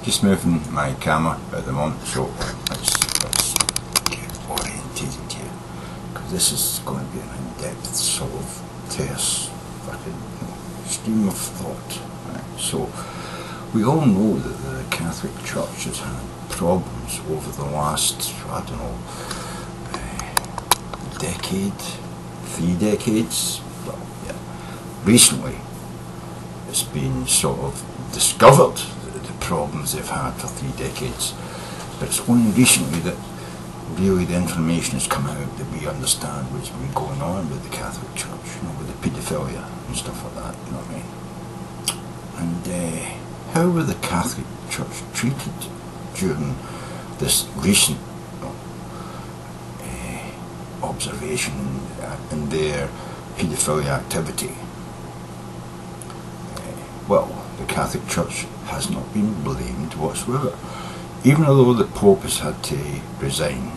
just moving my camera at the moment, so let's get orientated here, because this is going to be an in-depth sort of terse fucking stream of thought. Right? So we all know that the Catholic Church has had problems over the last, I don't know, decade, 3 decades. Well, yeah. Recently, it's been sort of discovered the problems they've had for 3 decades, but it's only recently that really the information has come out that we understand what's been going on with the Catholic Church, you know, with the pedophilia and stuff like that, you know what I mean? And how were the Catholic Church treated during this recent observation in their paedophilia activity? Well, the Catholic Church has not been blamed whatsoever, even though the Pope has had to resign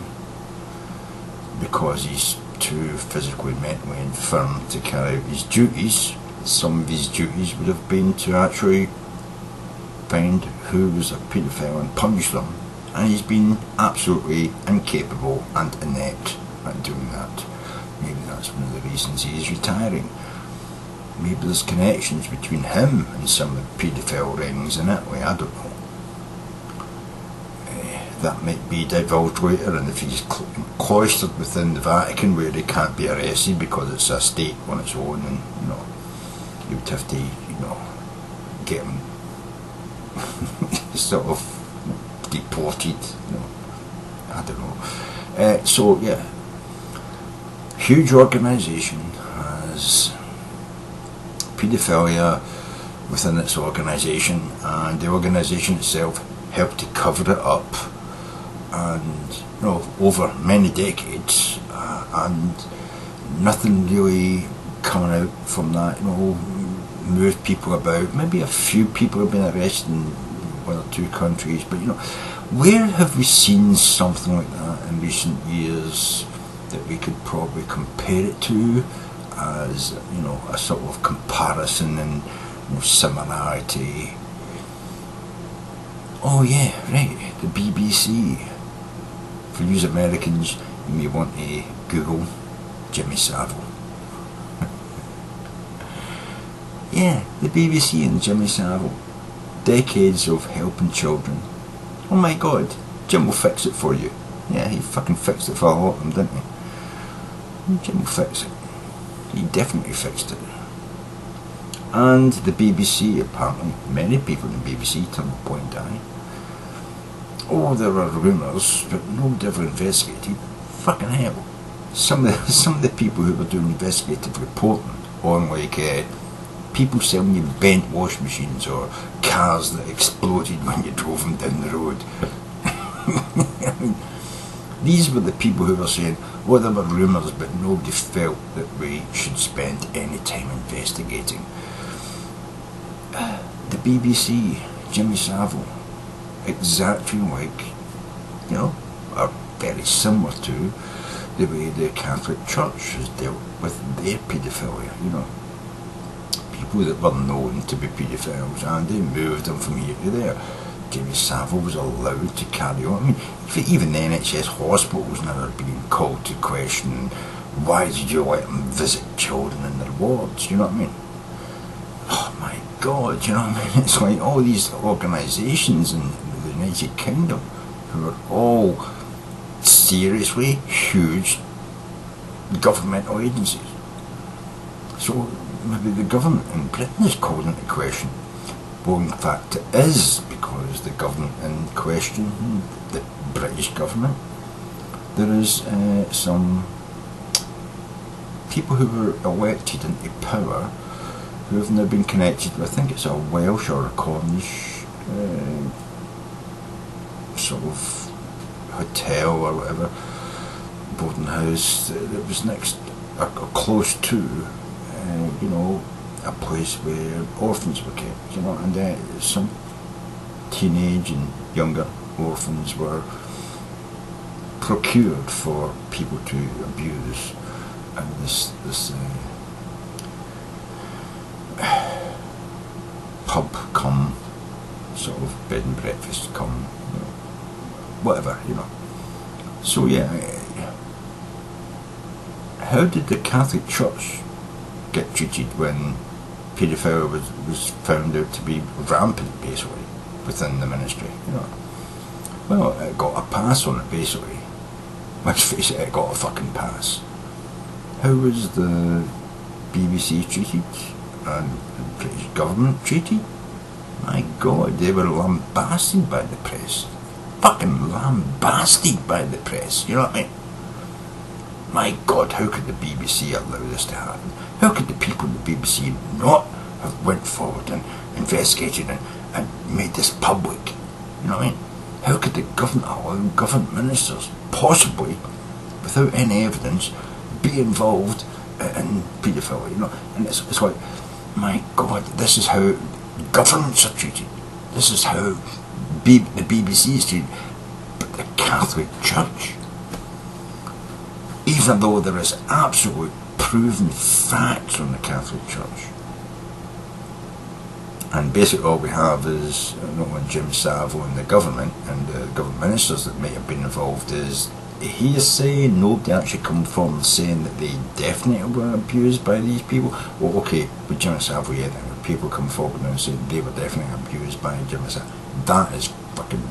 because he's too physically, mentally infirm to carry out his duties. Some of his duties would have been to actually find who was a paedophile and punish them, and he's been absolutely incapable and inept at doing that. Maybe that's one of the reasons he's retiring. Maybe there's connections between him and some of the paedophile rings in Italy, I don't know. That might be divulged later, and if he's cloistered within the Vatican where he can't be arrested because it's a state on its own, and you know, you would have to, you know, get him sort of deported, you know, I don't know. So yeah, huge organisation has paedophilia within its organisation, and the organisation itself helped to cover it up, and you know, over many decades, and nothing really coming out from that. You know, moved people about. Maybe a few people have been arrested in 1 or 2 countries, but you know, where have we seen something like that in recent years that we could probably compare it to as, you know, a sort of comparison and, you know, similarity? Oh yeah, right, the BBC. For you Americans, you may want to Google Jimmy Savile. Yeah, the BBC and Jimmy Savile. Decades of helping children. Oh my God, Jim will fix it for you. Yeah, he fucking fixed it for a lot of them, didn't he? Jim will fix it. He definitely fixed it. And the BBC, apparently, many people in the BBC turned a blind eye. Oh, there are rumours, but nobody ever investigated. Fucking hell. Some of the people who were doing investigative reporting on, like, people selling you bent wash machines or cars that exploded when you drove them down the road. I mean, these were the people who were saying, well, there were rumours, but nobody felt that we should spend any time investigating. The BBC, Jimmy Savile, exactly like, you know, are very similar to the way the Catholic Church has dealt with their paedophilia, you know. People that were known to be paedophiles, and they moved them from here to there. Jimmy Savile was allowed to carry on. I mean, even the NHS hospitals never been called to question, why did you let them visit children in their wards, you know what I mean? Oh my God, you know what I mean? It's like all these organisations in the United Kingdom who are all seriously huge governmental agencies. So maybe the government in Britain is called into question. Well, in fact it is, because the government in question, the British government, there is some people who were elected into power who have now been connected with, I think it's a Welsh or a Cornish sort of hotel or whatever, boarding house that was next, or close to, you know, a place where orphans were kept, you know, and some teenage and younger orphans were procured for people to abuse, and this pub cum sort of bed and breakfast come, whatever, So yeah, how did the Catholic Church get treated when paedophilia was found out to be rampant, basically, within the ministry, Well, it got a pass on it, basically. Let's face it, it got a fucking pass. How was the BBC treated? And the British government treated? My God, they were lambasted by the press. Fucking lambasted by the press, you know what I mean? My God, how could the BBC allow this to happen? How could the people at the BBC not have went forward and investigated and made this public? You know what I mean? How could the government allow government ministers, possibly, without any evidence, be involved in paedophilia, And it's like, my God, this is how governments are treated. This is how the BBC is treated. But the Catholic Church, even though there is absolute proven facts on the Catholic Church, and basically all we have is Jim Savile and the government and the government ministers that may have been involved is hearsay. Nobody actually come forward saying that they definitely were abused by these people. Well, okay, with Jim Savile, yeah, people come forward and say they were definitely abused by Jim Savile. That is fucking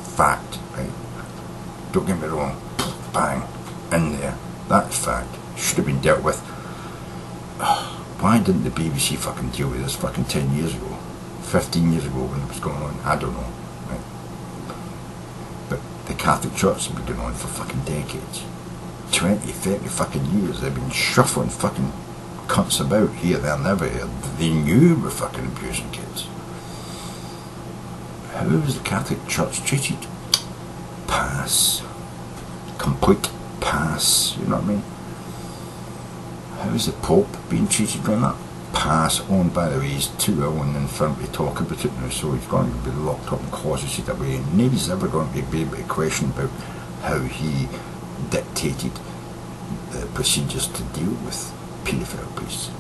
fact, right? Don't get me wrong, bang, in there. That fact should have been dealt with. Why didn't the BBC fucking deal with this fucking 10 years ago, 15 years ago when it was going on? I don't know, right? But the Catholic Church has been going on for fucking decades. 20, 30 fucking years. They've been shuffling fucking cunts about here, there and everywhere. They knew we were fucking abusing kids. How was the Catholic Church treated? Pass. Complete pass, you know what I mean? How is the Pope being treated on that? Pass on. By the way, he's too ill and infirm to talk about it now, so he's going to be locked up and closeted away, and nobody's ever going to be able to question about how he dictated the procedures to deal with paedophile priests.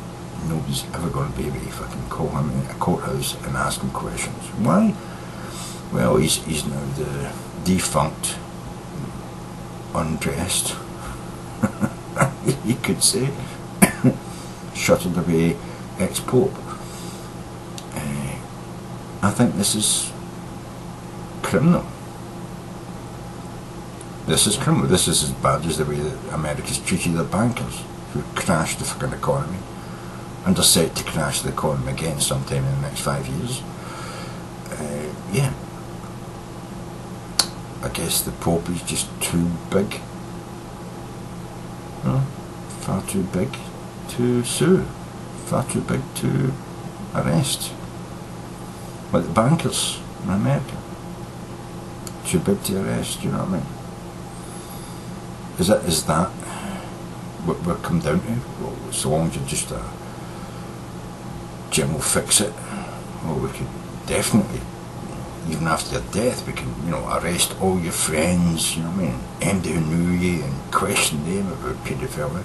Nobody's ever going to be able to fucking call him in a courthouse and ask him questions. Why? Well, he's now the defunct, undressed, you could say, shuttled away ex-Pope. I think this is criminal. This is criminal. This is as bad as the way that America's treated their bankers, who crashed the fucking economy and are set to crash the economy again sometime in the next 5 years. Yeah. I guess the Pope is just too big. Far too big to sue. Far too big to arrest. Like the bankers in America. Too big to arrest, you know what I mean? Is that what we're come down to? Well, so long as you're just a Jim will fix it. Well, we could definitely, even after your death, we can, arrest all your friends, you know what I mean? Anybody who knew you and question them about paedophilia.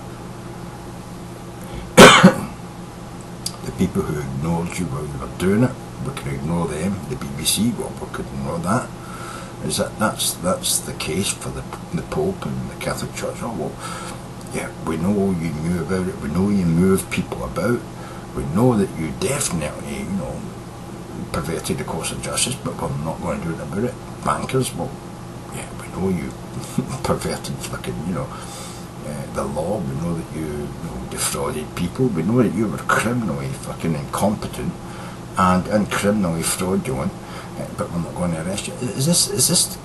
The people who ignored you while you were doing it, we can ignore them. The BBC, well, we could ignore that. That's the case for the Pope and the Catholic Church. Oh, well, yeah, we know you knew about it, we know you moved people about, we know that you definitely, perverted the course of justice, but we're not going to do anything about it. Bankers, well, yeah, we know you perverted fucking, the law, we know that you defrauded people, we know that you were criminally fucking incompetent and criminally fraudulent, but we're not going to arrest you. Is this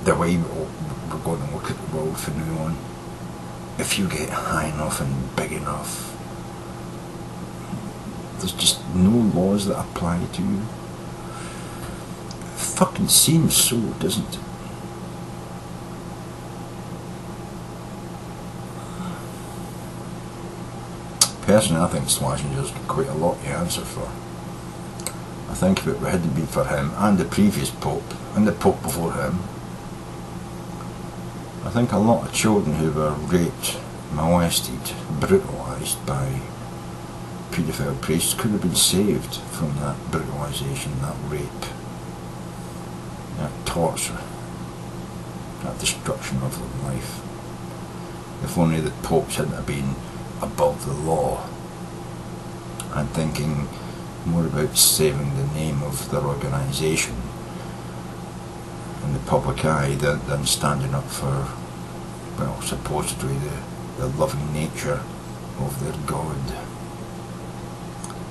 the way we're going to look at the world from now on? If you get high enough and big enough, there's just no laws that apply to you. It fucking seems so, doesn't it? Personally, I think Slashinger's quite a lot to answer for. I think if it hadn't been for him and the previous Pope and the Pope before him, I think a lot of children who were raped, molested, brutalised by paedophile priests could have been saved from that brutalisation, that rape. torture, that destruction of their life. If only the popes hadn't been above the law and thinking more about saving the name of their organisation in the public eye than standing up for, well, supposedly the loving nature of their God.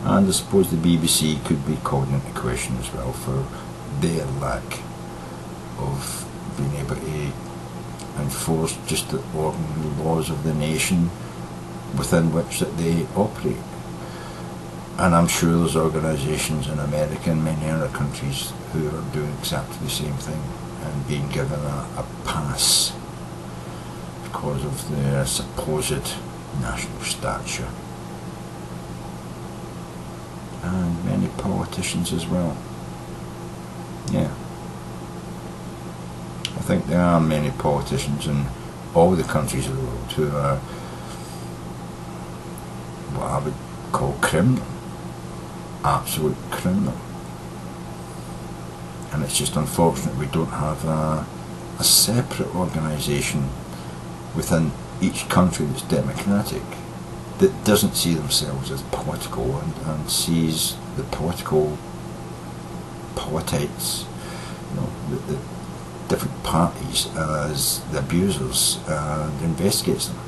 And I suppose the BBC could be called into question as well for their lack of being able to enforce just the ordinary laws of the nation within which that they operate. And I'm sure there's organisations in America and many other countries who are doing exactly the same thing and being given a pass because of their supposed national stature. And many politicians as well. Yeah. I think there are many politicians in all the countries of the world who are what I would call criminal. Absolute criminal. And it's just unfortunate we don't have a separate organisation within each country that's democratic, that doesn't see themselves as political and sees the politics, the different parties as the abusers and investigates them.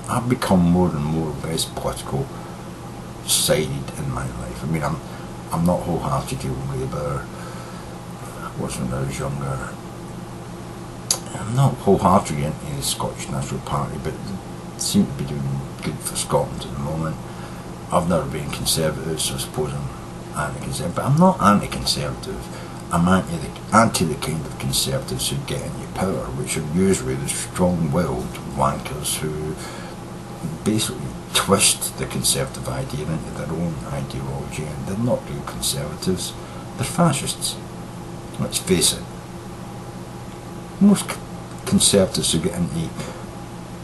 I've become more and more less political sided in my life. I mean, I'm not wholeheartedly Labour. I was when I was younger. I'm not wholeheartedly into the Scottish National Party, but they seem to be doing good for Scotland at the moment. I've never been conservative, so I suppose I'm anti-conservative, but I'm not anti-conservative. I'm anti the kind of conservatives who get into power, which are usually the strong-willed wankers who basically twist the conservative idea into their own ideology, and they're not real conservatives, they're fascists. Let's face it. Most conservatives who get into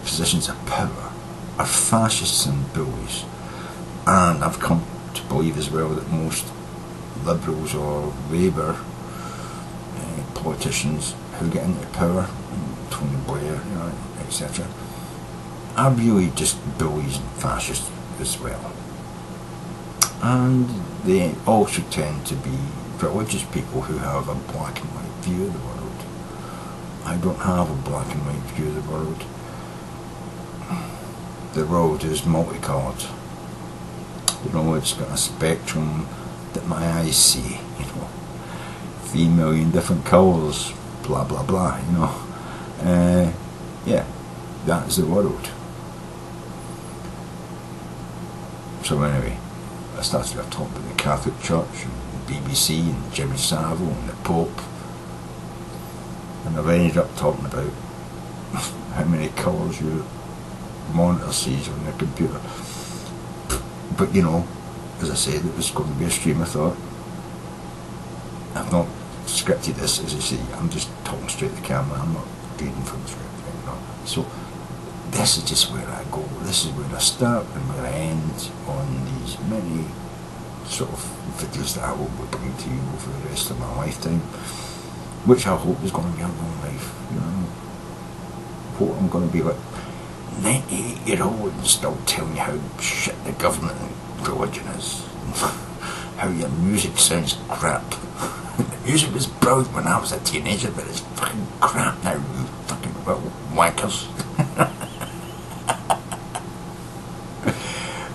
positions of power are fascists and bullies. And I've come to believe as well that most Liberals or Labour politicians who get into power, Tony Blair, etc., are really just bullies and fascists as well. And they also tend to be religious people who have a black and white view of the world. I don't have a black and white view of the world. The world is multicoloured. It's got a spectrum that my eyes see, 3 million different colours, blah blah blah, yeah, that is the world. So anyway, I started off talking about the Catholic Church and the BBC and Jimmy Savile and the Pope, and I've ended up talking about how many colours your monitor sees on the computer. But as I said, it was going to be a stream of thought. I've not scripted this, as I say, I'm just talking straight to the camera, I'm not reading from the script, So this is just where I go, this is where I start and where I end on these many sort of videos that I will be bringing to you over the rest of my lifetime, which I hope is going to be a long life, I hope I'm going to be like 98-year-old and still telling you how shit the government and religion is, how your music sounds crap. The music was brilliant when I was a teenager, but it's fucking crap now, you fucking little wankers.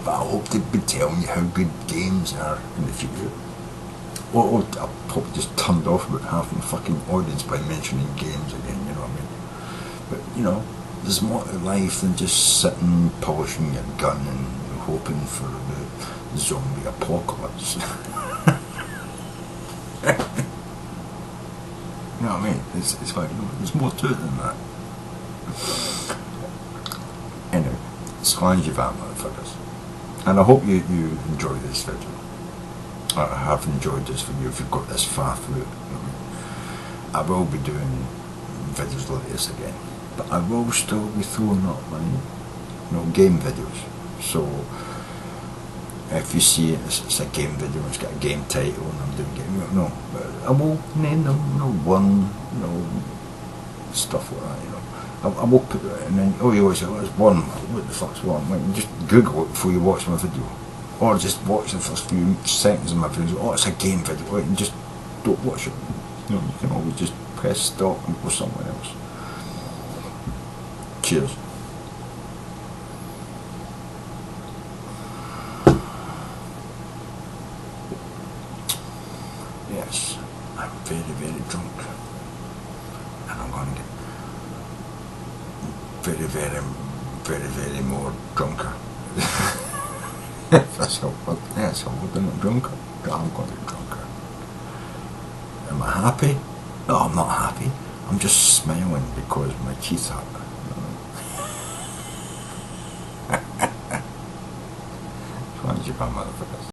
But I hope to be telling you how good games are in the future. Or I'll probably just turned off about half my fucking audience by mentioning games again, you know what I mean? But, there's more to life than just sitting, polishing your gun and hoping for the zombie apocalypse. You know what I mean? It's like, there's more to it than that. Anyway, slange you that, motherfuckers. And I hope you enjoy this video. I have enjoyed this video if you've got this far through it. I will be doing videos like this again, but I will still be throwing up my game videos. So If you see it, it's a game video, it's got a game title, and I'm doing game. No, but I will name them. One, stuff like that. I will put it, and then you always say, "Oh, it's one." What the fuck's one? Like, just Google it before you watch my video, or just watch the first few seconds of my video. Oh, it's a game video. Right, and just don't watch it. You can always just press stop and go somewhere else. Cheers. Yes, I'm very, very drunk, and I'm going to get very, very, very, very more drunker. That's how I'm drunker. I'm going to get drunker. Am I happy? No, I'm not happy. I'm just smiling because my teeth hurt. Why did you buy motherfuckers?